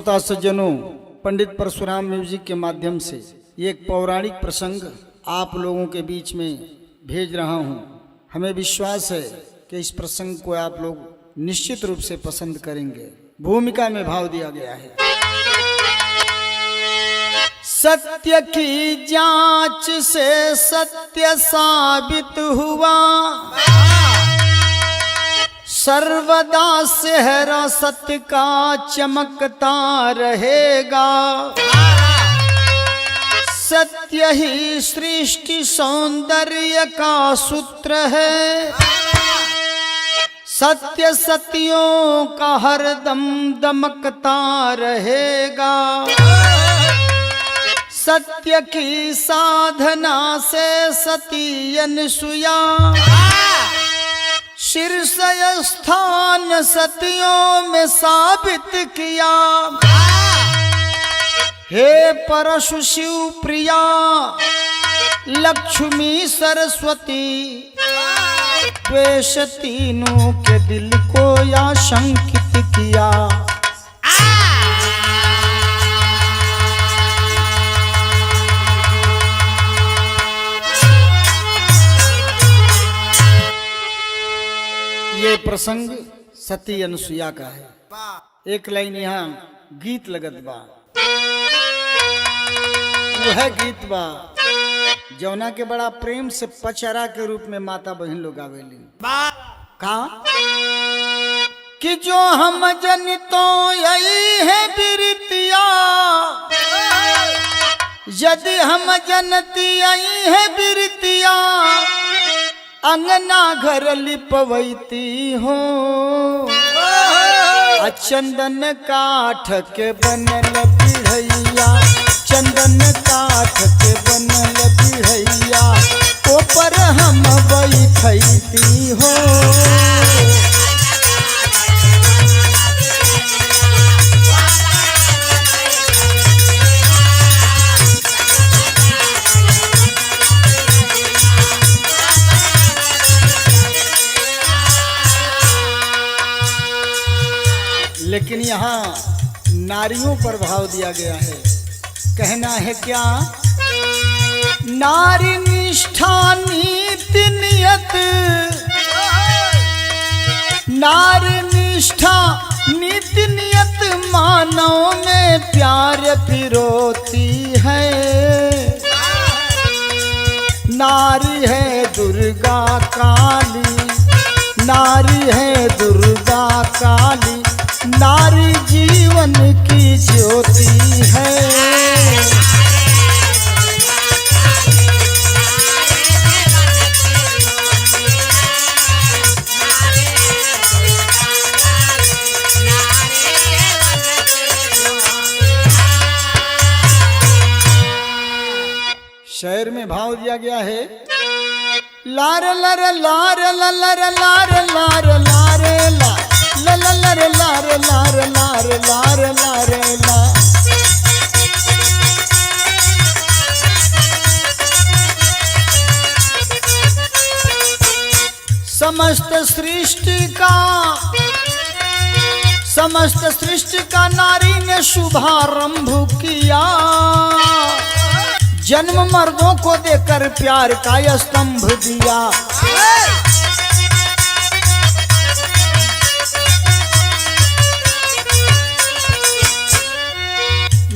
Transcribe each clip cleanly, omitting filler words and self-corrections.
श्रोता सज्जनों, पंडित परशुराम म्यूजिक के माध्यम से एक पौराणिक प्रसंग आप लोगों के बीच में भेज रहा हूं। हमें विश्वास है कि इस प्रसंग को आप लोग निश्चित रूप से पसंद करेंगे। भूमिका में भाव दिया गया है। सत्य की जांच से सत्य साबित हुआ, सर्वदा सेहरा सत्य का चमकता रहेगा। सत्य ही सृष्टि सौंदर्य का सूत्र है, सत्य सत्यों का हरदम दमकता रहेगा। सत्य की साधना से सती अनसुया, शीर्ष स्थान सतियों में साबित किया। हे परशु शिव प्रिया, लक्ष्मी सरस्वती, द्वेष तीनों के दिल को आशंकित किया। ये प्रसंग सती अनसुया का है। एक लाइन यहाँ गीत लगत बा, वो है गीत बा जौना के बड़ा प्रेम से पचरा के रूप में माता बहन लोग आवेली। का कि जो हम जन तो यही है बिरतिया, यदि हम जनती यही है बिरतिया, अंगना घर लिपवैती हो। चंदन काठ के बनल पिढ़ैया, चंदन काठ के बनल पिढ़ैया, ऊपर हम बैठती हो। लेकिन यहाँ नारियों पर भाव दिया गया है। कहना है क्या? नारी निष्ठा नीति नियत, नारी निष्ठा नीति नियत मानव में प्यार पिरोती है। नारी है दुर्गा काली, नारी है दुर्गा काली, नारी जीवन की ज्योति है। शेर में भाव दिया गया है। लार लर लार लर लार लार लार ला, लर लार लार लार लार लार ला। समस्त सृष्टि का नारी ने शुभारंभ किया। जन्म मर्दों को देकर प्यार का स्तंभ दिया।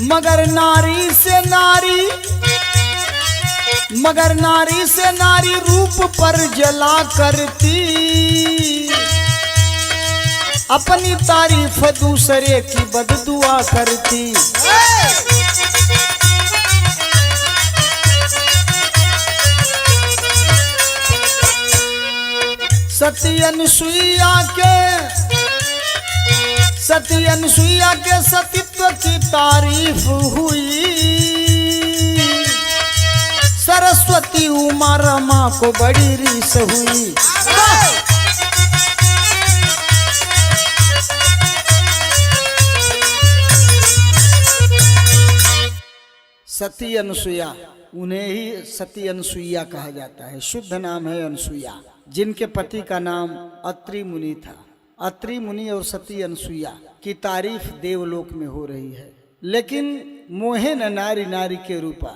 मगर नारी से नारी रूप पर जला करती, अपनी तारीफ दूसरे की बददुआ करती। सती अनसुईया के सतीत्व की तारीफ हुई। सरस्वती उमा रमा को बड़ी रीस हुई। सती अनसुया, उन्हें ही सती अनसुईया कहा जाता है। शुद्ध नाम है अनसुया, जिनके पति का नाम अत्रि मुनि था। अत्रि मुनि और सती अनसुईया की तारीफ देवलोक में हो रही है, लेकिन मोहे न नारी नारी के रूपा,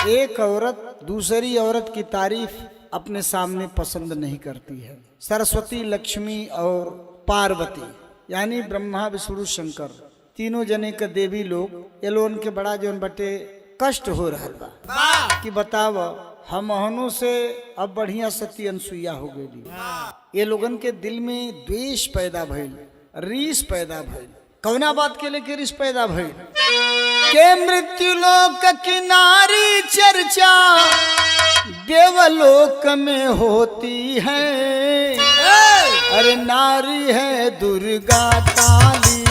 एक औरत दूसरी औरत की तारीफ अपने सामने पसंद नहीं करती है। सरस्वती, लक्ष्मी और पार्वती यानी ब्रह्मा विष्णु शंकर तीनों जने का देवी लोग ये लोगन के बड़ा जोन बटे कष्ट हो रहा बा कि बताव हम हनु से अब बढ़िया सती अनसुईया हो गई। ये लोगन के दिल में द्वेष पैदा भइल, रीस पैदा भइल। कौना बात के लेके रीस पैदा भइल के मृत्यु लोक की नारी चर्चा देवलोक में होती है। अरे नारी है दुर्गा काली,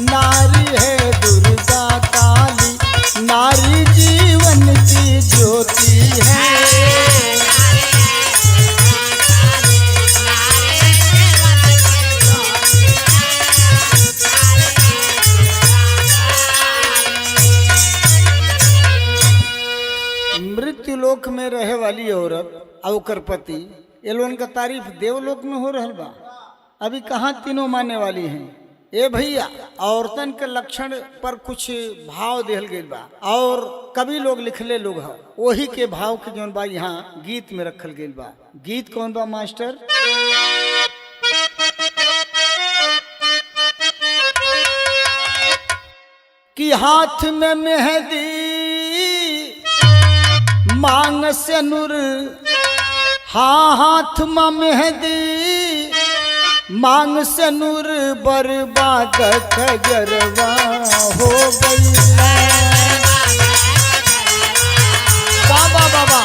नारी है दुर्गा काली, नारी जीवन की ज्योति है। मृत्यु लोक में रहे वाली औरत और पति ये लोगन का तारीफ देवलोक में हो रहल बा। अभी कहाँ तीनों मानने वाली हैं। ए भैया औरतन के लक्षण पर कुछ भाव दिहल गई बा और कवि लोग लिखले लोग है वही के भाव के जौन बा यहाँ गीत में रखल गई बा। गीत कौन बा मास्टर? कि हाथ में मेहंदी मांग से नूर, हाँ हाथ में मेहंदी मांग से नूर, बर्बाद खजरवा हो गई। बाबा बाबा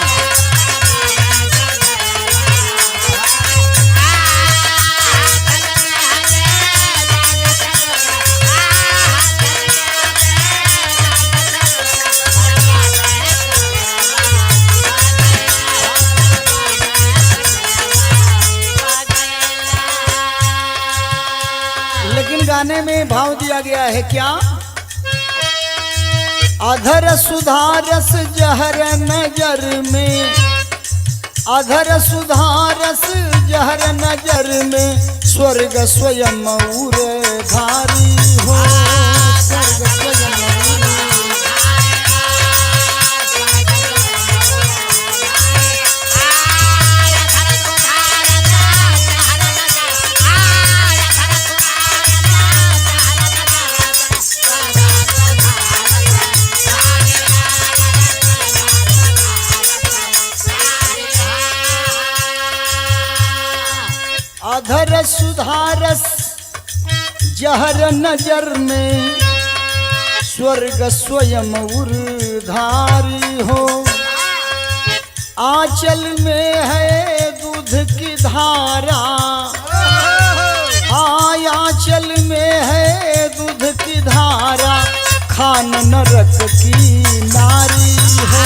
लेकिन गाने में भाव दिया गया है क्या? अधर सुधारस जहर नजर में, अधर सुधारस जहर नजर में, स्वर्ग स्वयं उर धारी हो, स्वर्ग स्वयं अधर सुधारस जहर नजर में, स्वर्ग स्वयं उर्धारी हो। आंचल में है दूध की धारा, आंचल में है दूध की धारा, खान नरक की नारी हो,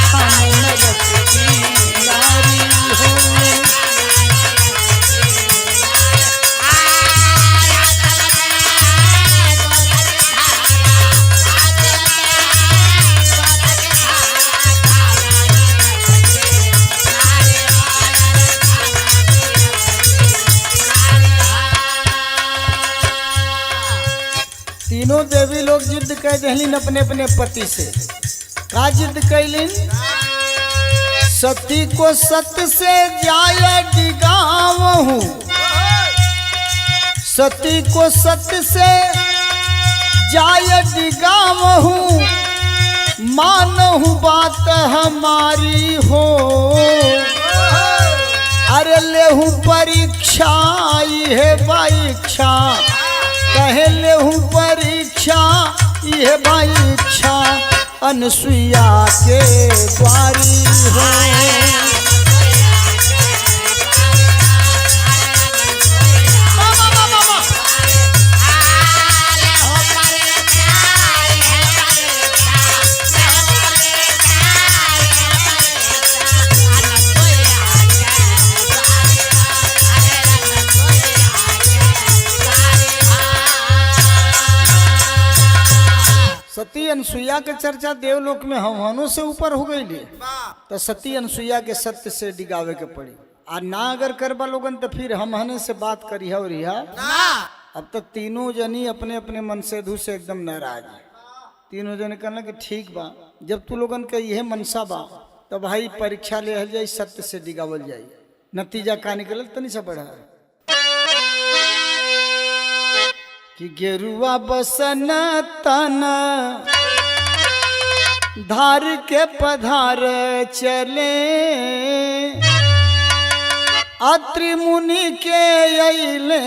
खान नरक की नारी हो। तीनों देवी लोग जिद कर दहलीन अपने अपने पति से। का जिद कैलिन? सती को सत से जाय डिगावहूं, सती को सत से जाय डिगावहूं, मानहूं बात हमारी हो। अरे लेहूं परीक्षा ये परीक्षा, कहे लेहूं परीक्षा ये भाई इच्छा, अनसुईया के द्वारी हो। सती अनसुईया के चर्चा देवलोक में हवनों से ऊपर हो गई। तो सती अनसुईया के सत्य से डिगावे के पड़ी। आ ना अगर करबा लोगन तो फिर हम हने से बात करिहा और रिहा अब तक तीनों जनी अपने अपने मन से धू से एकदम नाराज। तीनों जने कहना कि ठीक बा, जब तू लोगन के यह मनसा बा तो भाई परीक्षा ले जाए, सत्य से डिगावल जाए, नतीजा का निकल तनी सा बढ़ा कि गेरुआ बसन तना धार के पधार चले, अत्रि मुनि के अइले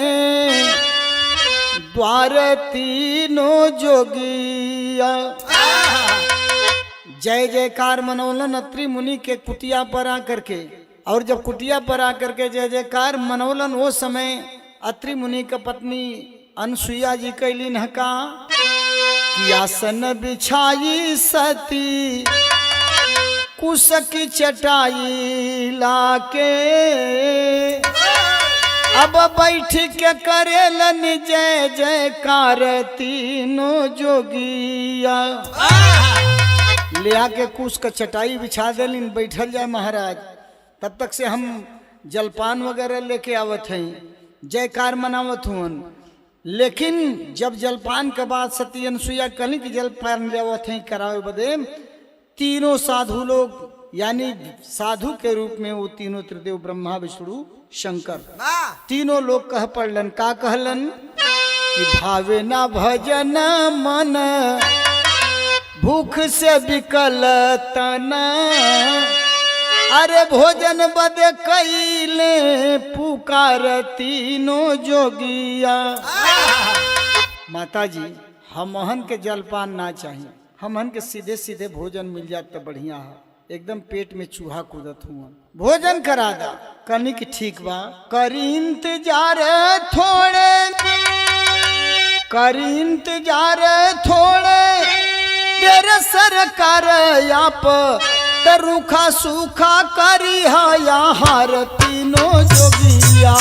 द्वार तीनों जोगिया। जय जयकार मनौलन अत्रि मुनि के कुटिया पर आकर के, और जब कुटिया पर आकर के जय जयकार मनौलन वो समय अत्रि मुनि का पत्नी अनसुईया जी कैलीन हका कि आसन बिछाई सती कुश की चटाई लाके, अब बैठ के करेलन जय जयकार तीनों जोगिया। ले आके कुश का चटाई बिछा देलिन, बैठल जाए महाराज। तब तक से हम जलपान वगैरह लेके आवत हैं, जयकार मनावत हुन। लेकिन जब जलपान के बाद सती अनसुईया कहली कि जलपान लेवत हैं करावे बदे, तीनों साधु लोग यानी साधु के रूप में वो तीनों त्रिदेव ब्रह्मा विष्णु शंकर तीनों लोग कह पड़लन। का कहलन कि भावे ना भजन मन भूख से बिकल तना, अरे भोजन बदे कैले पुकार तीनों जोगिया। माता जी हमहन के जलपान ना चाहिए, हमहन के सीधे सीधे भोजन मिल जाए तो बढ़िया है। एकदम पेट में चूहा कूदत हुआ, भोजन करा दा। कहनी कि ठीक बा, करी इंतजार थोड़े, करी इंतजार थोड़े, तेरे सरकार आप त रूखा सूखा करी है यार तीनों जोगिया।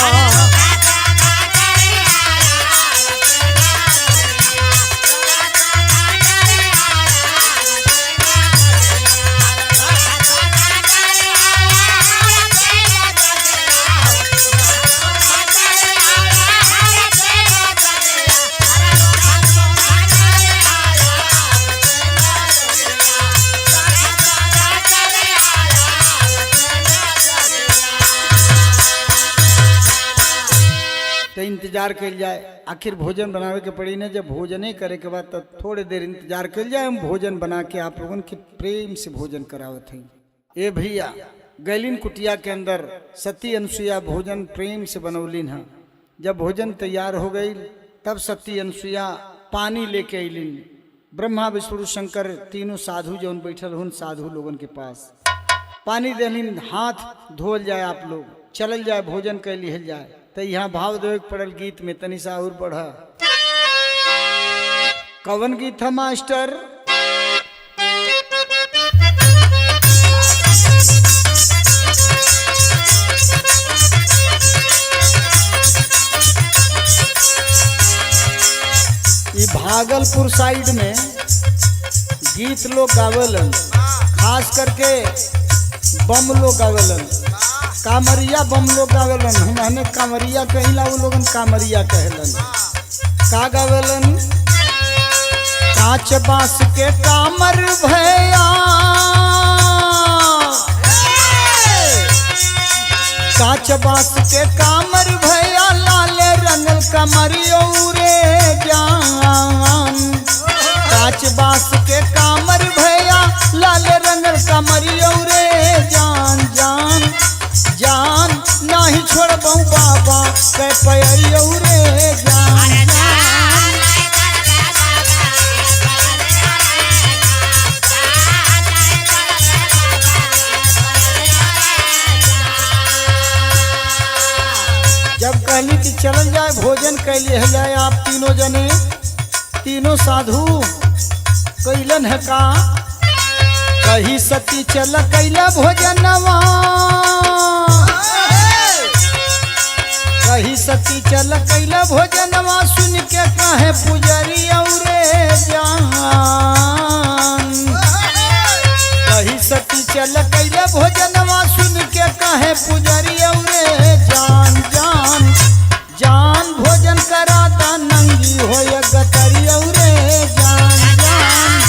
इंतजार कल जाए, आखिर भोजन बनावे के पड़ी ना। जब भोजन करे के बाद तब थोड़ी देर इंतजार कल जाए, हम भोजन बना के आप लोगों के प्रेम से भोजन करावत हैं। ए भैया गैलिन कुटिया के अंदर सती अनसुईया भोजन प्रेम से बनौलिन है। जब भोजन तैयार हो गई तब सती अनसुईया पानी लेके अलिन। ब्रह्मा विष्णु शंकर तीनों साधु जौन बैठल हुन साधु लोगन के पास पानी देलिन, हाथ धोल जाए, आप लोग चलल जाए, भोजन कर लिहल जाए। तो यहाँ भाव देवे पड़ल गीत में, तनी सा और बढ़ा। कवन गीत है मास्टर? ये भागलपुर साइड में गीत लोग गावेलन, खास करके बम लोग गावेलन, कामरिया बम लोग गावेलन। हमने कामरिया कहिला, वो लोगन कामरिया कहलन। का गावेलन? कांच बांस के कामर भैया, कांच बांस के कामर भैया, लाल रंगल कमरियो रे जान। कांच बांस के कामर भैया, लाल रंगल कमरियो रे जान जान जान। नाही छोड़बू बाबा के पैरियो रे जान जान। जब कहली कि चल जाए भोजन कैले है जाए, आप तीनों जने तीनों साधु कैलन है का? कही सती चल कैला भोजनवा, कही सती चल कैला भोजनवा, सुन के कहे पुजरी औरे जान। कही सती चल कैले भोजनवा सुन के कहे पुजरिया रे जान जान जान भोजन कराता नंगी हो गतरिया रे जान जान।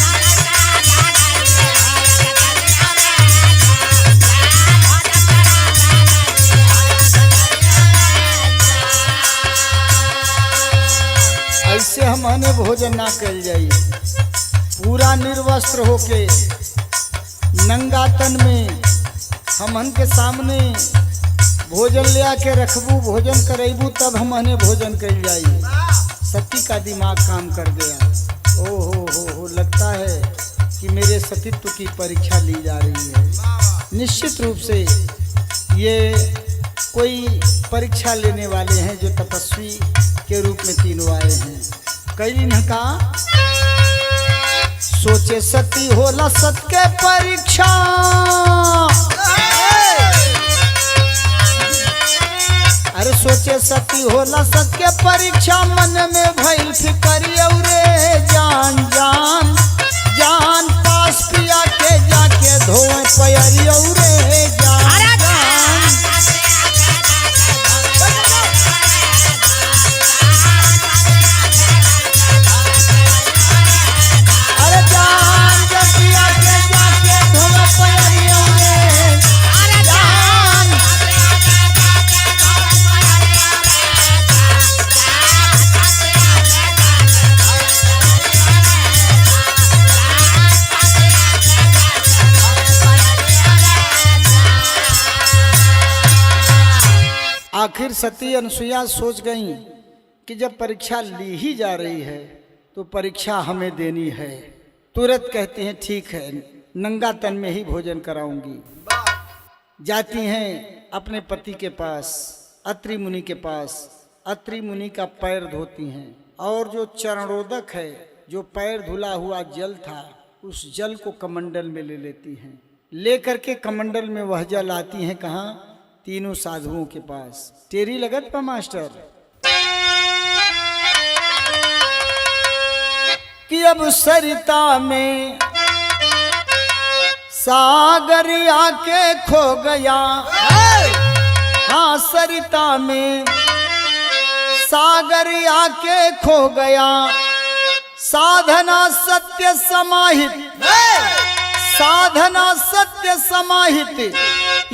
ऐसे हमने भोजन ना कल जाइए, पूरा निर्वस्त्र होके नंगा तन में हमन के सामने भोजन ले आके रखबू, भोजन करेबू तब हमने भोजन कल जाइए। सती का दिमाग काम कर गया। ओ हो लगता है कि मेरे सतीत्व की परीक्षा ली जा रही है। निश्चित रूप से ये कोई परीक्षा लेने वाले हैं जो तपस्वी के रूप में तीनों आए हैं। कई न का सोचे सती होला सत के परीक्षा, अरे सोचे सती होला सत के परीक्षा मन में भइल फिकरिया रे जान जान जान पास पिया के जाके धोए पैरिया रे जान जान। अरे जान पिया के जाके धोए पैरिया रे जान। आखिर सती अनुसुईया सोच गई कि जब परीक्षा ली ही जा रही है तो परीक्षा हमें देनी है। तुरंत कहती हैं ठीक है, नंगा तन में ही भोजन कराऊंगी। जाती हैं अपने पति के पास, अत्रि मुनि के पास। अत्रि मुनि का पैर धोती हैं और जो चरणोदक है, जो पैर धुला हुआ जल था, उस जल को कमंडल में ले लेती हैं। लेकर के कमंडल में वह जल आती हैं कहाँ? तीनों साधुओं के पास। तेरी लगत पा मास्टर कि अब सरिता में सागर आके खो गया। हाँ सरिता में सागर आके खो गया। साधना सत्य समाहित, साधना सत्य समाहित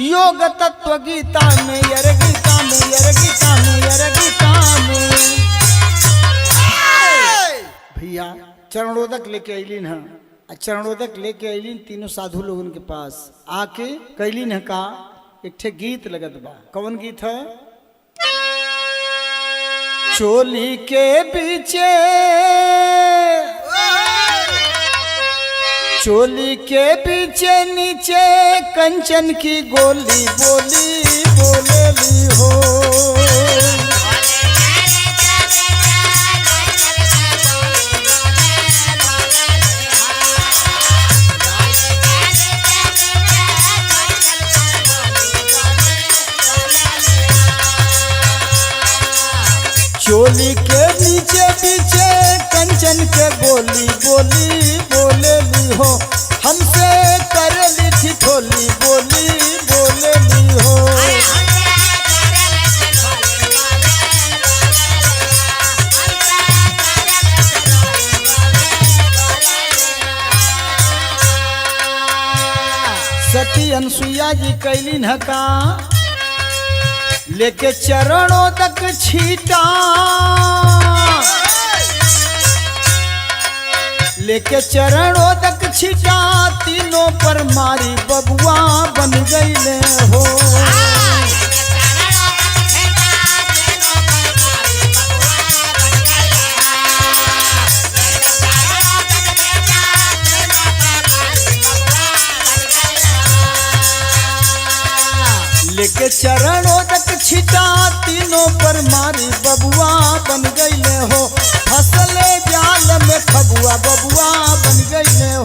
योग तत्व गीता में यर गीता में यर गीता में यर गीता में। भैया चरणोदक लेके अलीन है, चरणोदक लेके अलीन तीनों साधु लोगों के पास आके कैलीन है का एक ठे गीत लगत बा। कौन गीत है? चोली के पीछे, चोली के पीछे नीचे कंचन की गोली बोली बोलेली हो। चोली के नीचे पीछे कंचन के गोली बोली बोलेली हो। हमसे कर ली थी ठोली बोली बोलेली हो। सती अनुसुईया जी कैलीन है का लेके चरणों तक छीटा, लेके चरणों तक छीटा तीनों पर मारी बबुआ बन गईले हो। लेके चरणों तक छिटा तीनों पर मारी बबुआ बन गईले हो। फसले जाल में खबुआ बबुआ बन गईले हो।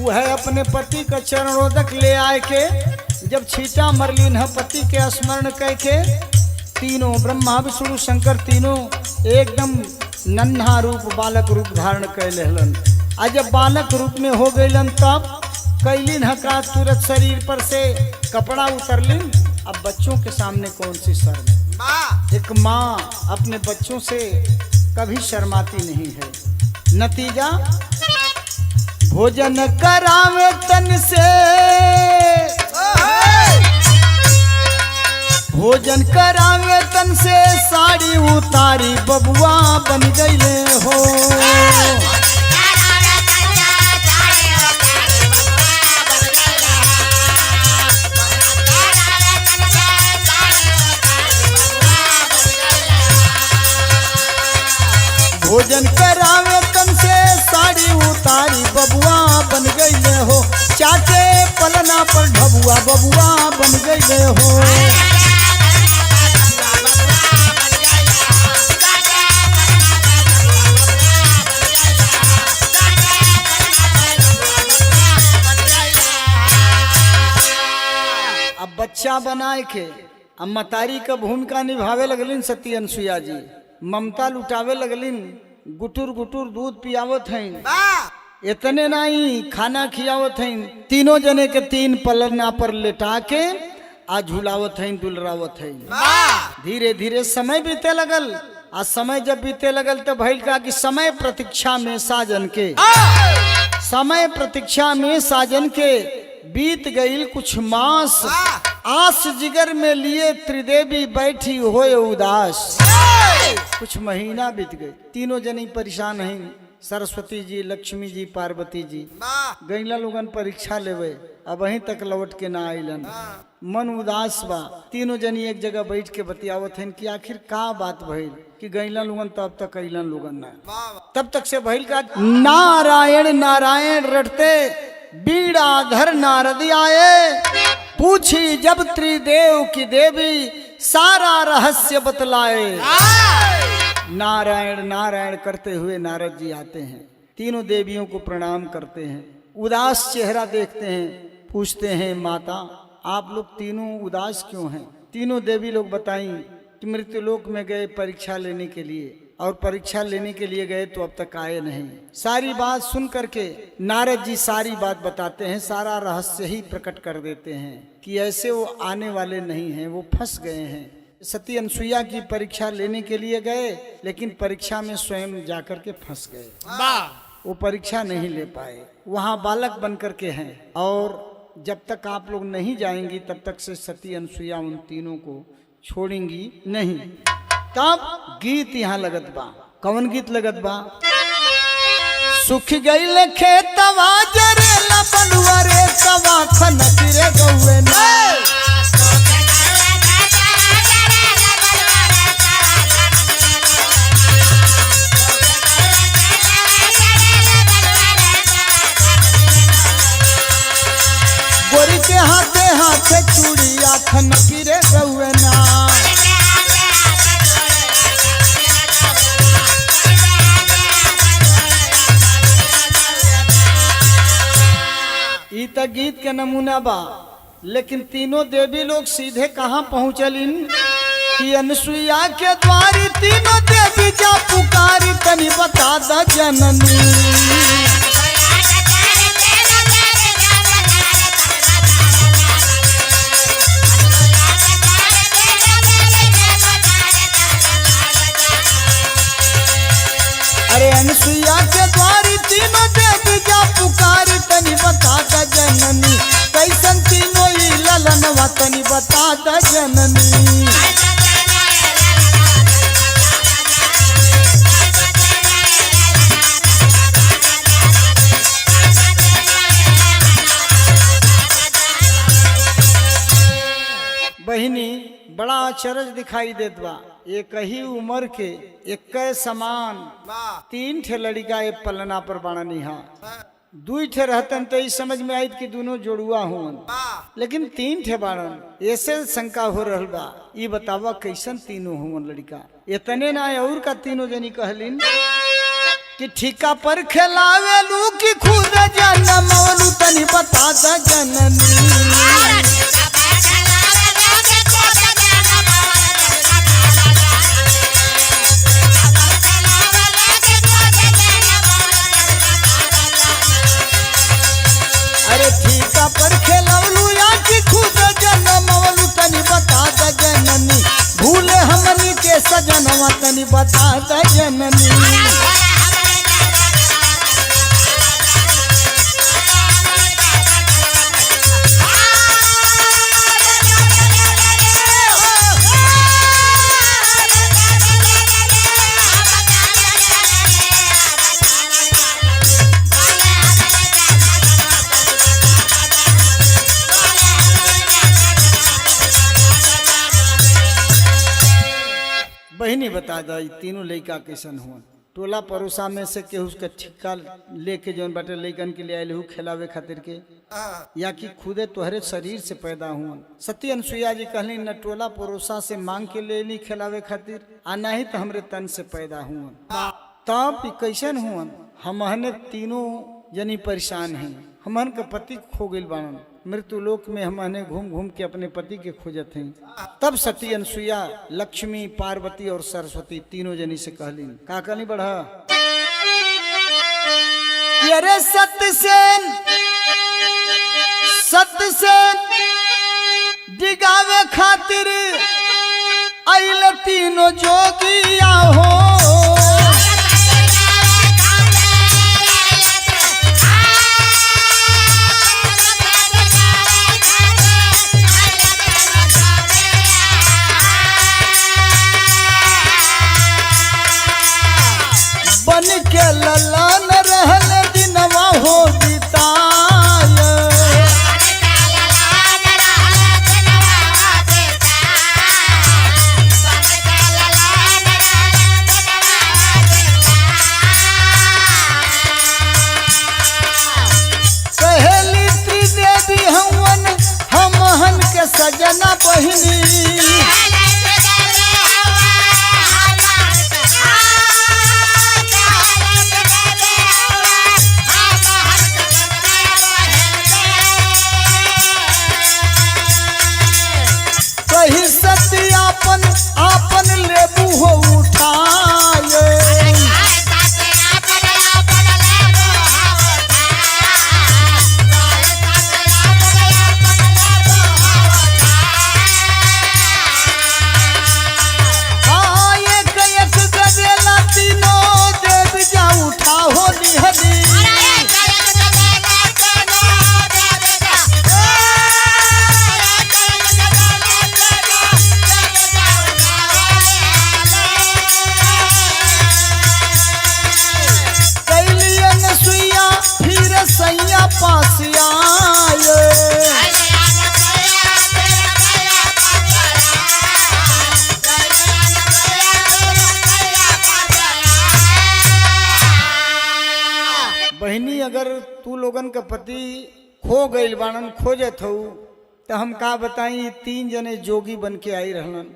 वह अपने पति का चरणोदक मोदक ले आए के जब छीटा मरलीन है पति के स्मरण कह के तीनों ब्रह्मा विष्णु शंकर तीनों एकदम नन्हा रूप बालक रूप धारण कर लेलन। आज जब बालक रूप में हो गईलन तब कैलिन हका तुरंत शरीर पर से कपड़ा उतरलिन। अब बच्चों के सामने कौन सी शर्म। एक माँ अपने बच्चों से कभी शर्माती नहीं है। नतीजा भोजन करावे तन से, भोजन करावे तन से साड़ी उतारी बबुआ बन गईले हो। भोजन करावे तन से साड़ी उतारी बबुआ बन गईले हो। चाटे पलना पर ढबुआ बबुआ बन गईले हो। अब बच्चा बनाए के अब मतारी का भूमिका निभावे लगलिन सती अनसुईया जी। ममता लुटावे लगलिन, गुटुर गुटुर दूध पियावत हैं। इतने नहीं खाना खियावत हैं। तीनों जने के तीन पलना पर लेटा के आ झुलावत हैं दुलरावत हैं। धीरे धीरे समय बीते लगल। आज समय जब बीते लगल तो भइल का कि समय प्रतीक्षा में साजन के, समय प्रतीक्षा में साजन के बीत गई कुछ मास। आस जिगर में लिए त्रिदेवी बैठी होए उदास। कुछ महीना बीत गए। तीनों जनी परेशान हैं। सरस्वती जी, लक्ष्मी जी, पार्वती जी गईला लोगन परीक्षा लेवे। अब वहीं तक लौट के ना आइलन। मन उदास बा। तीनों जनी एक जगह बैठ के बतियावत हैं कि आखिर का बात भइल कि गईला लोगन तब तक अइलन लोगन ना। तब तक से भइल का नारायण नारायण रटते बीड़ाधर नारद आए। पूछी जब त्रिदेव की देवी सारा रहस्य बतलाए। नारायण नारायण करते हुए नारद जी आते हैं। तीनों देवियों को प्रणाम करते हैं। उदास चेहरा देखते हैं। पूछते हैं माता आप लोग तीनों उदास क्यों हैं। तीनों देवी लोग बताई कि मृत्युलोक में गए परीक्षा लेने के लिए और परीक्षा लेने के लिए गए तो अब तक आए नहीं। सारी बात सुन करके नारद जी सारी बात बताते हैं। सारा रहस्य ही प्रकट कर देते हैं कि ऐसे वो आने वाले नहीं हैं, वो फंस गए हैं। सती अनसुईया की परीक्षा लेने के लिए गए लेकिन परीक्षा में स्वयं जाकर के फंस गए। वो परीक्षा नहीं ले पाए। वहाँ बालक बन करके हैं और जब तक आप लोग नहीं जाएंगी तब तक से सती अनसुईया उन तीनों को छोड़ेंगी नहीं। तब गीत यहाँ लगत बा। कौन गीत लगत बा। सुख गईल खेतवा जरेला बलुआ रे कवा खन गिरे गौवे ना। गोरी के हाथे हाथे चूड़िया खन गिरे गौवे ना। ई त गीत के नमूना बा। लेकिन तीनों देवी लोग सीधे कहाँ पहुँचलिन कि अनसुईया के द्वारी तीनों देवी जा पुकारी तनी बता द जननी। अरे अनसुईया के द्वारी तीनों देवी जा पुकारी तनी बता द जननी। कैसन तीनों ही ललनवा तनी बता द जननी। बहिनी बड़ा अचरज दिखाई देत बा। एक ही उम्र के एक समान तीन ठे लड़का एक पलना पर बाणा निहा। दुई ठे रहतन तो इस समझ में आई कि दोनों जोड़ुआ हुन लेकिन तीन ठे बाणन। ऐसे शंका हो रहल बा। ये बतावा कैसन तीनों हुन लड़का। इतने ना और का तीनों जनी कहलिन कि ठिका पर खिलावेलू कि खुद जनमवलू तनी बता द जननी। अरे ठीका पर खेलवलू या कि खुद जनमवलू तनी बता द जननी। भूले हमनी के सजनवा तनी बता द जननी। बहिनी बता दा तीनों लड़का कैसन हुआ। टोला पड़ोसा में से केहू उसका ठिक्का लेके जौन बाटे लड़कन के लिए आये हूँ खिलावे खातिर के, या कि खुदे तोहरे शरीर से पैदा हुआ। सती अनसुईया जी कहली न टोला पड़ोसा से मांग के ले ली खिलावे खातिर, आ ना ही तो हमरे तन से पैदा हुआ। तब कैसन हुआ। हमने तीनों जनी परेशान हैं। हमन का पति खो गई बाणन। मृत्यु लोक में हमने घूम घूम के अपने पति के खोजत हैं। तब सती अनसुईया लक्ष्मी पार्वती और सरस्वती तीनों जनी से कहली का कहली बढ़ा। अरे सत्यसेन डिगावे खातिर आइल तीनों जोगिया हो। बन के ललन रहल दिनवा हो बिताय। पहली त्रिदेवी हवन हमहन के सजना बहिनी। आपन लेबू हो उठाए। एक एक गदेला तीनों देव जा उठा हो निहली। सैया पास आए। बहनी अगर तू लोगन का पति खो गईल बाणन खोजत हो तो हम का बताई। तीन जने जोगी बन के आई रहलन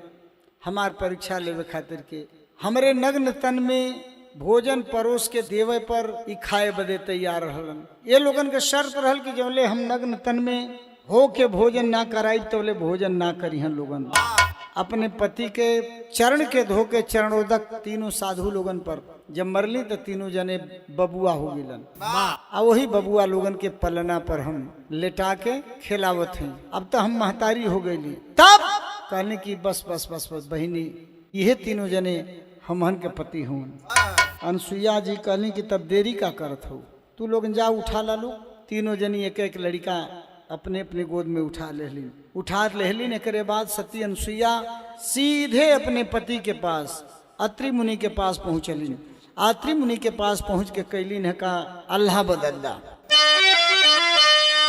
हमार परीक्षा लेवे खातिर के। हमरे नग्न तन में भोजन परोस के देवे पर ई खाए बदे तैयार रहलन। ये लोगन के शर्त रहल कि जबले हम नग्न तन में हो के भोजन ना कराई तबले भोजन ना करिहन लोगन। अपने पति के चरण के धो के चरणोदक तीनों साधु लोगन पर जब मरली तो तीनों जने बबुआ हो गिलन। अब वही बबुआ लोगन के पलना पर हम लेटा के खिलावत हैं। अब तो हम महतारी हो गईली। तब कहने की बस बस बस बस बहिनी यह तीनों जने हमहन के पति हों। अनसुईया जी कहली कि तब देरी का करत हो, तू लोग जा उठा ला लो। तीनों जनी एक एक लड़का अपने अपने गोद में उठा लेहलीन। एक बाद सती अनसुईया सीधे अपने पति के पास अत्रि मुनि के पास पहुँचलिन। अत्रि मुनि के पास पहुँच के कैलिन है का अल्लाह बदल्ला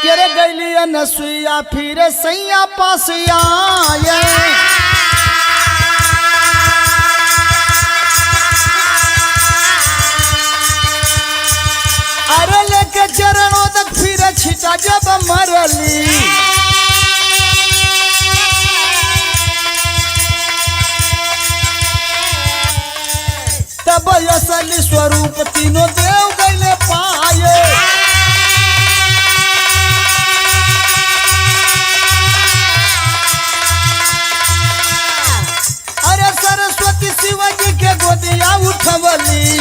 करे गैली अनसुईया फिर सैया पास आए। अरे लेके चरणों तक फिर छिटा जब मरली। तब असली स्वरूप तीनों देव गए पाए। अरे सरस्वती शिवाजी के गोदिया उठवली,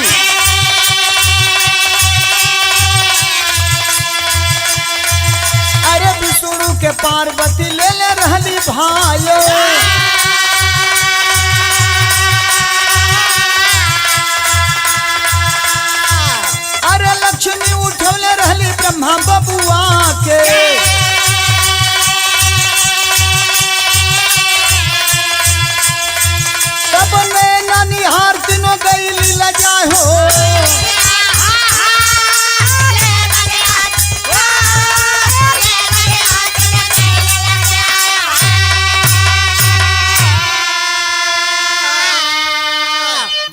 अरे विष्णु के पार्वती ले रहली भाई। अरे लक्ष्मी उठवले रहली ब्रह्मा बबुआ के, तब में ननिहार तीनों गईली लजा हो।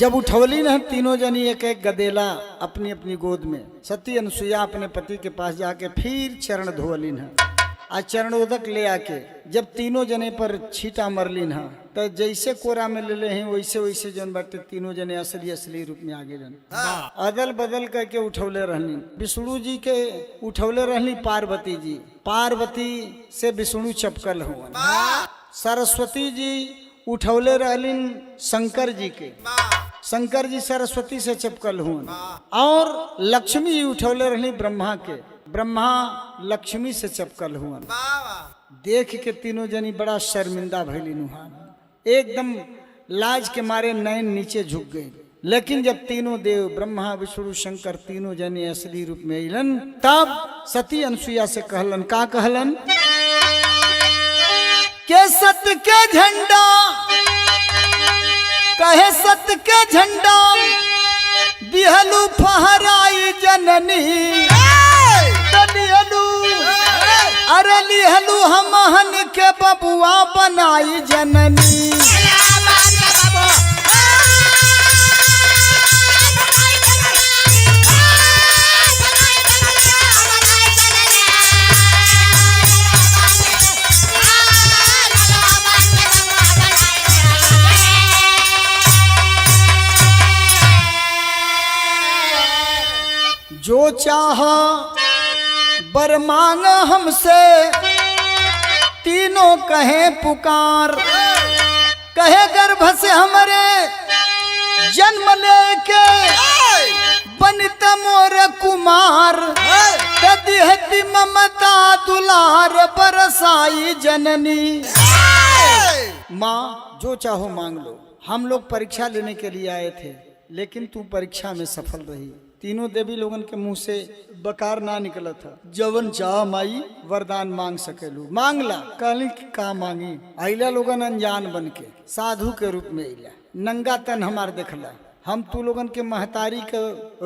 जब उठवली न तीनों जनी एक एक गदेला अपनी अपनी गोद में, सती अनुसुईया अपने पति के पास जाके फिर चरण धोवलीन है। आज चरणोदक ले आके जब तीनों जने पर छीटा मरलीन है, तो जैसे कोरा में ले ले हैं वैसे वैसे जन बाटे तीनों जने असली असली रूप में आगे जन अदल बदल करके उठवले रहनी। विष्णु जी के उठवले रहनी पार्वती जी, पार्वती से विष्णु चपकल हुआ। सरस्वती जी उठवले रहलीन शंकर जी के, शंकर जी सरस्वती से चपकल हुआ। और लक्ष्मी जी उठवले रहनी ब्रह्मा के, ब्रह्मा लक्ष्मी से चपकल हुआ। देख के तीनों जनी बड़ा शर्मिंदा भइलिन, एकदम लाज के मारे नयन नीचे झुक गए। लेकिन जब तीनों देव ब्रह्मा विष्णु शंकर तीनों जने असली रूप में अइलन, तब सती अनुसुईया से कहलन, का कहलन के सत्य के झंडा, कहे सत्य के झंडा दिहलू फहराई जननी, लिहलू अरे लिहलू हमहन के बबुआ बनाई जननी। जो चाहा बर मांग हमसे, तीनों कहे पुकार, कहे गर्भ से हमारे जन्म लेके बनित मोर कुमार, दिहती ममता दुलार बरसाई जननी। माँ जो चाहो मांग लो, हम लोग परीक्षा लेने के लिए आए थे, लेकिन तू परीक्षा में सफल रही। तीनों देवी लोगन के मुंह से बकार ना निकला था। जवन चाह माई वरदान मांग सकेलू, मांग ला। कहली का मांगी? आइला लोगन अनजान बन के साधु के रूप में आइला, नंगा तन हमार देखला। हम तू लोगन के महतारी के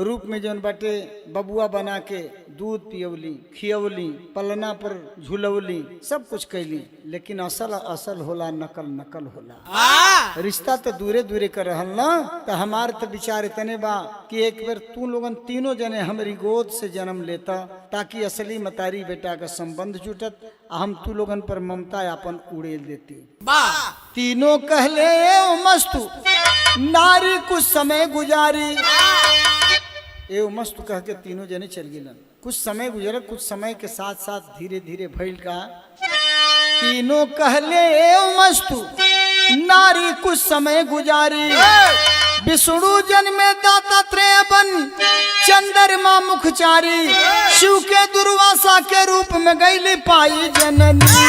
रूप में जौन बाटे बबुआ बना के दूध पियवली, खियवली, पलना पर झुलवली, सब कुछ कैली, लेकिन असल असल होला, नकल नकल होला। रिश्ता तो दूरे दूरे कर रहल ना। तो हमार तो विचार इतने बा कि एक बार तू लोगन तीनों जने हमारी गोद से जन्म लेता, ताकि असली मतारी बेटा का संबंध जुटत, हम तू लोगन पर ममता अपन उड़ेल देती। तीनों कहले मस्तु नारी कुछ समय गुजारी, ए मस्तु कह के तीनों जने चल गिलन। कुछ समय गुजरा, कुछ समय के साथ साथ धीरे धीरे भइल का। तीनों कहले मस्तु नारी कुछ समय गुजारी, विष्णु जन्मे दातात्रेय बन चंद्रमा मुखचारी, शिव के दुर्वासा के रूप में गईली पाई जननी।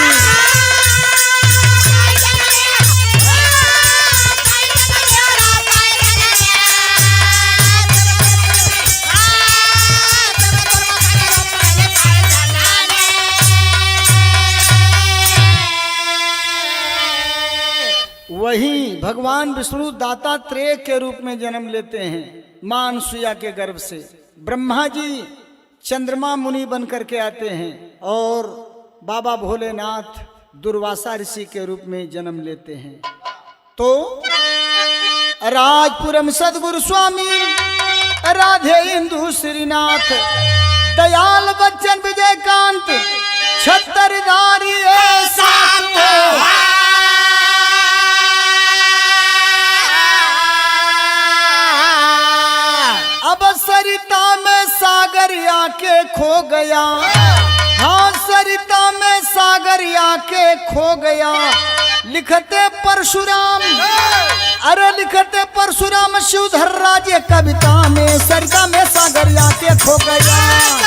वही भगवान विष्णु दातात्रेय के रूप में जन्म लेते हैं मां अनुसुईया के गर्भ से। ब्रह्मा जी चंद्रमा मुनि बन करके आते हैं और बाबा भोलेनाथ दुर्वासा ऋषि के रूप में जन्म लेते हैं। तो राजपुरम सदगुरु स्वामी राधे इंदु श्रीनाथ दयाल बच्चन विजयकांत छत्रधारी गया, हाँ सरिता में सागर आके खो गया। लिखते परशुराम, अरे लिखते परशुराम शिवधर राजे कविता में, सरिता में सागर आके खो गया।